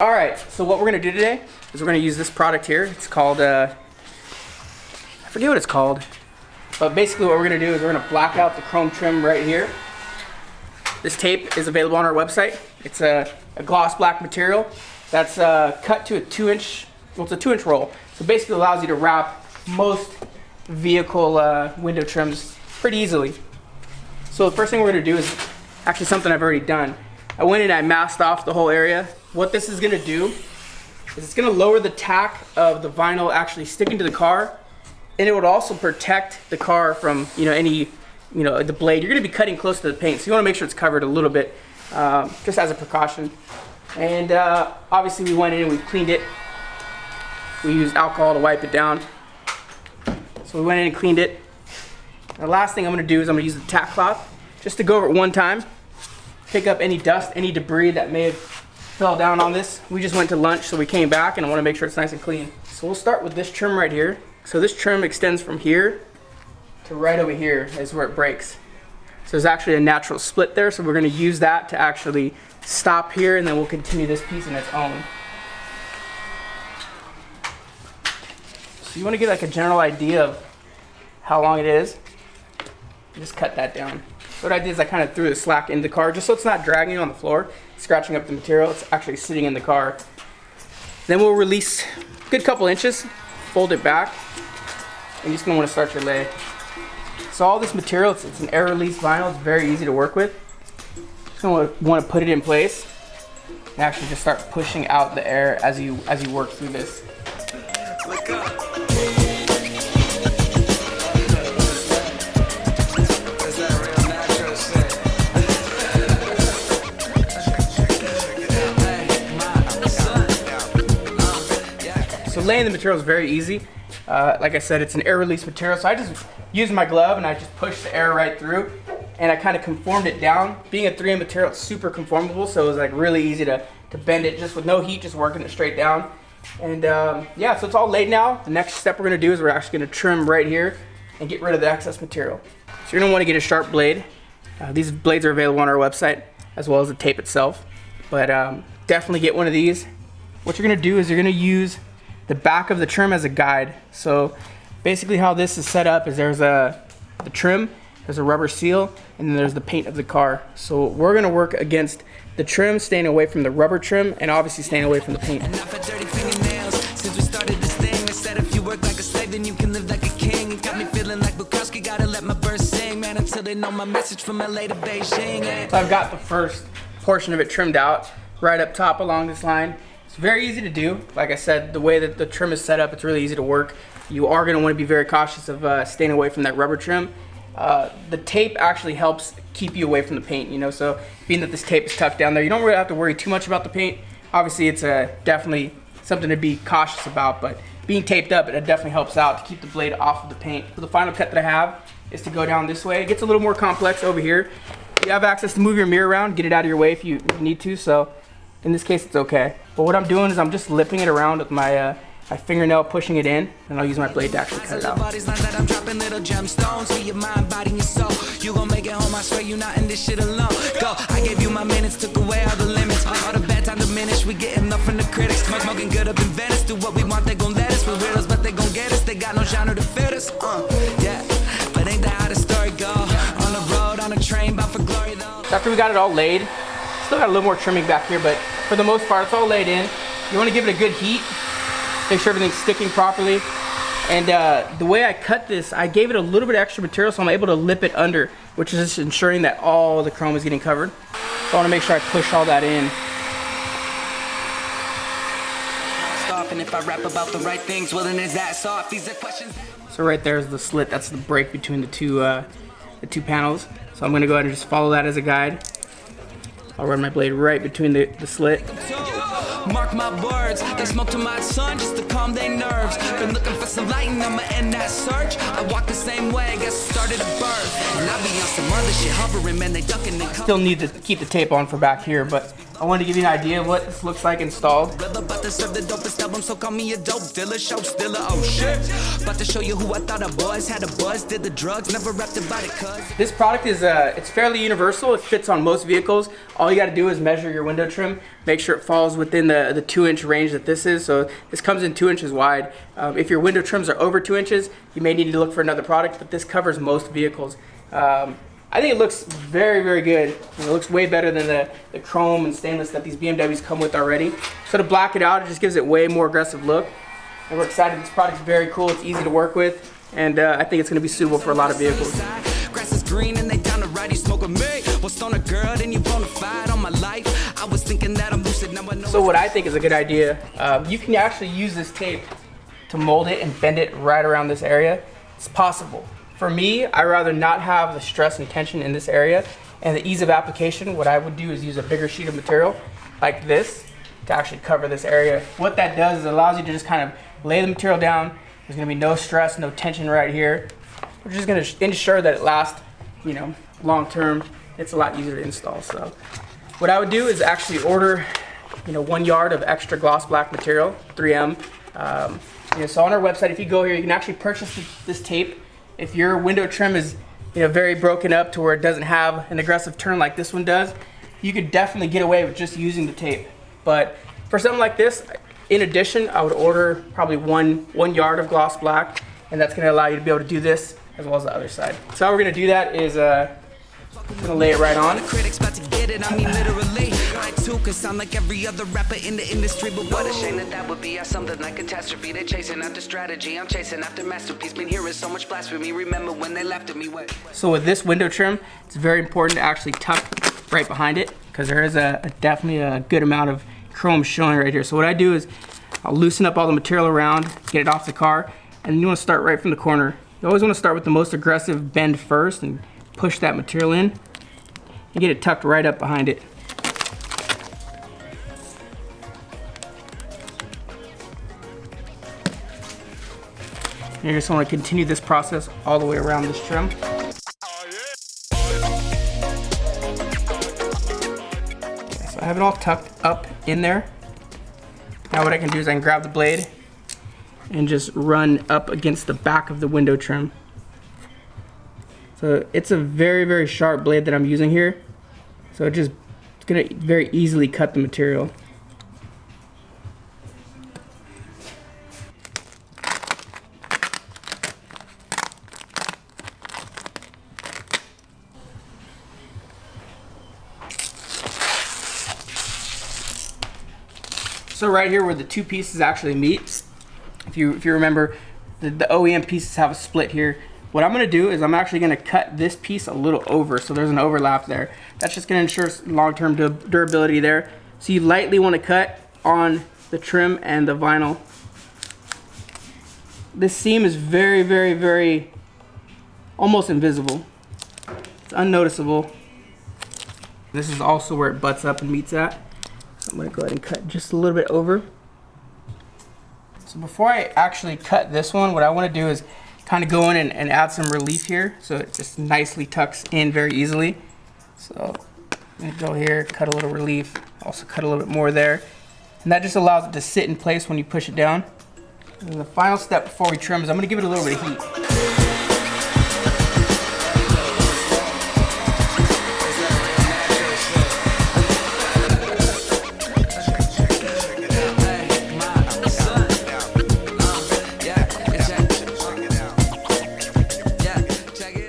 Alright, so what we're going to do today is we're going to use this product here. It's called, I forget what it's called, but basically what we're going to do is we're going to black out the chrome trim right here. This tape is available on our website. It's a gloss black material that's cut to a 2-inch, well, it's a 2-inch roll. So basically it allows you to wrap most vehicle window trims pretty easily. So the first thing we're going to do is actually something I've already done. I went and I masked off the whole area. What this is going to do is it's going to lower the tack of the vinyl actually sticking to the car, and it would also protect the car from any the blade. You're going to be cutting close to the paint, so you want to make sure it's covered a little bit, just as a precaution. And obviously we went in and we cleaned it. We used alcohol to wipe it down. So we went in and cleaned it. The last thing I'm going to do is I'm going to use the tack cloth just to go over it one time, pick up any dust, any debris that may have fell down on this. We just went to lunch, so we came back and I want to make sure it's nice and clean. So we'll start with this trim right here. So this trim extends from here to right over here is where it breaks. So there's actually a natural split there, so we're going to use that to actually stop here, and then we'll continue this piece in its own. So you want to get like a general idea of how long it is. Just cut that down. So what I did is I kind of threw the slack in the car just so it's not dragging on the floor, scratching up the material. It's actually sitting in the car. Then we'll release a good couple inches, fold it back, and you're just going to want to start your lay. So all this material, it's an air release vinyl. It's very easy to work with. Just going to want to put it in place and actually just start pushing out the air as you work through this. So laying the material is very easy. Like I said, it's an air release material, so I just used my glove and I just pushed the air right through, and I kind of conformed it down. Being a 3M material, it's super conformable, so it was like really easy to bend it just with no heat, just working it straight down. And yeah, so it's all laid now. The next step we're going to do is we're actually going to trim right here and get rid of the excess material. So you're going to want to get a sharp blade. These blades are available on our website as well as the tape itself, but definitely get one of these. What you're going to do is you're going to use the back of the trim as a guide. So basically how this is set up is there's the trim, there's a rubber seal, and then there's the paint of the car. So we're gonna work against the trim, staying away from the rubber trim, and obviously staying away from the paint. Since we started this thing, I said if you work like a slave, then you can live like a king. It got me feeling like Bukowski, gotta let my birds sing, man, until they know my message from LA to Beijing. So I've got the first portion of it trimmed out, right up top along this line. It's very easy to do. Like I said, the way that the trim is set up, it's really easy to work. You are going to want to be very cautious of staying away from that rubber trim. The tape actually helps keep you away from the paint, so being that this tape is tucked down there, you don't really have to worry too much about the paint. Obviously, it's definitely something to be cautious about, but being taped up, it definitely helps out to keep the blade off of the paint. So the final cut that I have is to go down this way. It gets a little more complex over here. You have access to move your mirror around, get it out of your way if you need to, so in this case, it's okay. But what I'm doing is I'm just lipping it around with my fingernail, pushing it in, and I'll use my blade to actually cut it out. You gon' make it home, I swear you not in this shit alone. Go, I gave you my minutes, took away all the limits. All the bad time diminished, we get enough from the critics. Smoking good up in Venice, do what we want, they gon' let us. We're weirdos, but they gon' get us. They got no genre to fit us. Yeah, but ain't that how the story go? On the road, on a train, bound for glory though. After we got it all laid, still got a little more trimming back here, but for the most part, it's all laid in. You want to give it a good heat, make sure everything's sticking properly. And the way I cut this, I gave it a little bit of extra material, so I'm able to lip it under, which is just ensuring that all the chrome is getting covered. So I want to make sure I push all that in. And if I rap about the right things, well then is that soft? These are questions. So right there is the slit. That's the break between the two panels. So I'm going to go ahead and just follow that as a guide. I'll run my blade right between the slit. Mark my words, they smoke to my son just to calm their nerves. Been looking for some light and I'ma end that search. I walk the same way, I guess it started a birth. And I be on some other shit hovering, man, they ducking and still need to keep the tape on for back here, but I wanted to give you an idea of what this looks like installed. So call me a dope dealer, show stiller, oh shit. About to show you who I thought I was. Had a buzz, did the drugs, never rapped about it cuz. This product is it's fairly universal. It fits on most vehicles. All you got to do is measure your window trim, make sure it falls within the 2-inch range that this is. So this comes in 2 inches wide. If your window trims are over 2 inches, you may need to look for another product, but this covers most vehicles. I think it looks very, very good. It looks way better than the chrome and stainless that these BMWs come with already. So to black it out, it just gives it way more aggressive look. And we're excited. This product's very cool. It's easy to work with, and I think it's going to be suitable for a lot of vehicles. Grass is green and they down to ride, you smoke a me. What's on a girl, then you bona fide on my life. I was thinking that I'm lucid, now I know. So what I think is a good idea, you can actually use this tape to mold it and bend it right around this area. It's possible. For me, I'd rather not have the stress and tension in this area, and the ease of application, what I would do is use a bigger sheet of material like this to actually cover this area. What that does is it allows you to just kind of lay the material down. There's gonna be no stress, no tension right here. We're just gonna ensure that it lasts, you know, long term. It's a lot easier to install. So what I would do is actually order, you know, 1 yard of extra gloss black material, 3M. So on our website, if you go here, you can actually purchase this tape. If your window trim is, you know, very broken up to where it doesn't have an aggressive turn like this one does, you could definitely get away with just using the tape. But for something like this, in addition, I would order probably one yard of gloss black, and that's going to allow you to be able to do this as well as the other side. So how we're going to do that is I'm going to lay it right on. Critics about to get it, I mean literally. I too could sound like every other rapper in the industry, but what a shame that would be something like catastrophe. They're chasing after strategy, I'm chasing after masterpiece. Been hearing so much blasphemy, remember when they laughed at me? So with this window trim, it's very important to actually tuck right behind it, because there is definitely a good amount of chrome showing right here. So what I do is I'll loosen up all the material around, get it off the car, and you want to start right from the corner. You always want to start with the most aggressive bend first and push that material in and get it tucked right up behind it. You just want to continue this process all the way around this trim. Okay, so I have it all tucked up in there. Now what I can do is I can grab the blade and just run up against the back of the window trim. So it's a very, very sharp blade that I'm using here. So it's gonna very easily cut the material. So right here where the two pieces actually meet, if you remember, the OEM pieces have a split here. What I'm gonna do is I'm actually gonna cut this piece a little over, so there's an overlap there. That's just gonna ensure long-term durability there. So you lightly wanna cut on the trim and the vinyl. This seam is very, very, very, almost invisible. It's unnoticeable. This is also where it butts up and meets at. So I'm gonna go ahead and cut just a little bit over. So before I actually cut this one, what I wanna do is kind of go in and add some relief here, so it just nicely tucks in very easily. So I'm gonna go here, cut a little relief, also cut a little bit more there. And that just allows it to sit in place when you push it down. And the final step before we trim is I'm gonna give it a little bit of heat.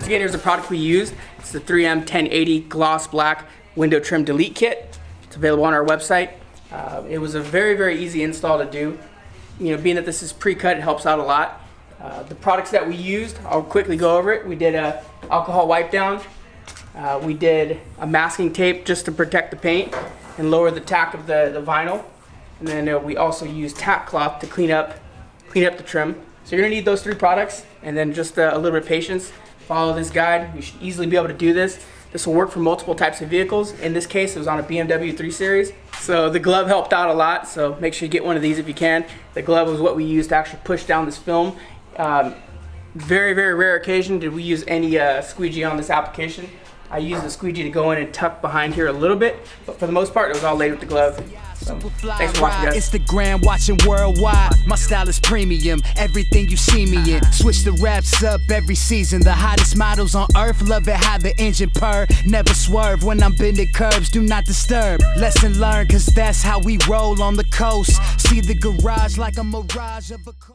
Again, here's the product we used. It's the 3M 1080 Gloss Black Window Trim Delete Kit. It's available on our website. It was a very, very easy install to do. You know, being that this is pre-cut, it helps out a lot. The products that we used, I'll quickly go over it. We did a alcohol wipe down. We did a masking tape just to protect the paint and lower the tack of the vinyl. And then we also used tack cloth to clean up the trim. So you're gonna need those 3 products, and then just a little bit of patience. Follow this guide. You should easily be able to do this. This will work for multiple types of vehicles. In this case, it was on a BMW 3 Series. So the glove helped out a lot, so make sure you get one of these if you can. The glove was what we used to actually push down this film. Very, very rare occasion did we use any squeegee on this application. I used the squeegee to go in and tuck behind here a little bit, but for the most part, it was all laid with the glove. So, thanks for watching, guys. Instagram, watching worldwide. My style is premium, everything you see me in. Switch the raps up every season. The hottest models on earth love it how the engine purr. Never swerve when I'm bending curves, do not disturb. Lesson learned, cause that's how we roll on the coast. See the garage like a mirage of a car.